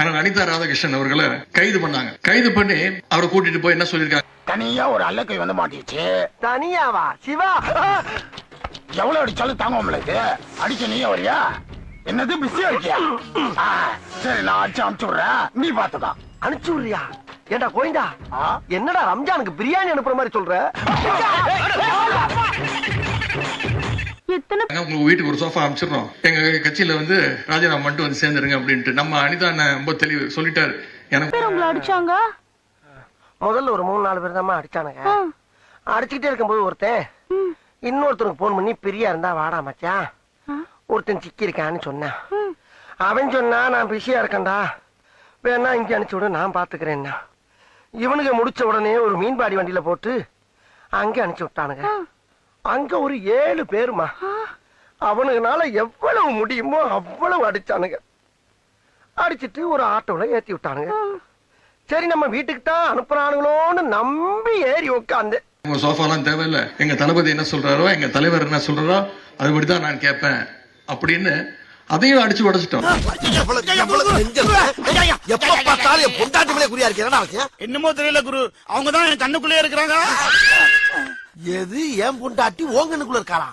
ஆனால் அனிதா ராதாகிருஷ்ணன் அவர்களை கைது பண்ணாங்க. கைது பண்ணி அவரை கூட்டிட்டு போய் என்ன சொல்லிருக்காங்க, தனியா ஒரு அல்லக்கை வந்து மாட்டிச்சு. தனியாவா சிவா? எவ்வளவு அடிச்சாலும் தாங்க உங்களுக்கு. அடிக்க நீ வரியா? என்னது பிஸியா இருக்கியா? சரி நான் அனுப்பிச்சு விடுறேன், நீ பாத்துக்கா. அனுப்பிச்சு விடுறியா? ஏண்டா கோயிந்தா, என்னடா ரம்ஜானுக்கு பிரியாணி அனுப்புற மாதிரி சொல்ற? உங்க வீட்டுக்கு ஒரு சோஃபா அனுப்பிச்சிடறோம், எங்க கட்சியில வந்து ராஜினாமா பண்ணிட்டு வந்து சேர்ந்துருங்க அப்படின்ட்டு. நம்ம அனிதா ரொம்ப தெளிவு சொல்லிட்டாரு. எனக்கு உங்களை அடிச்சாங்க. முதல்ல ஒரு 3-4 பேர் தான் அடிச்சானுங்க. அடிச்சுக்கிட்டே இருக்கும்போது ஒருத்தன் இன்னொருத்தருக்கு போன் பண்ணி பிரியா இருந்தா வாடா மச்சான், ஒருத்தன் சிக்கி இருக்கான்னு சொன்னான். அவன் சொன்னா நான் பிஸியா இருக்கேன்டா, வேணா இங்க அனுப்பிச்சு விட, நான் பாத்துக்கிறேன்னா. இவனுக்கு முடிச்ச உடனே ஒரு மீன்பாடி வண்டியில போட்டு அங்க அனுப்பிச்சு விட்டானுங்க. அங்க ஒரு 7 பேருமா. அவனுக்குனால எவ்வளவு முடியுமோ அவ்வளவு அடிச்சானுங்க. அடிச்சிட்டு ஒரு ஆட்டோல ஏத்தி விட்டானுங்க. சரி நம்ம வீட்டுக்கு தான் அனுப்புறானுங்களோன்னு நம்பி ஏறி உட்காந்து. உங்க சோஃபாலாம் தேவையில்லை, எங்க தளபதி என்ன சொல்றாரோ, எங்க தலைவர் என்ன சொல்றாரோ அதுபடிதான் நான் கேட்பேன் அப்படின்னு அதையும் அடிச்சு உடைச்சிட்டோம். என்னமோ தெரியல குரு, அவங்கதான் என் கண்ணுக்குள்ளே இருக்கிறாங்க. எது என் பொண்டாட்டி ஓங்கனுக்குள்ள இருக்காளா?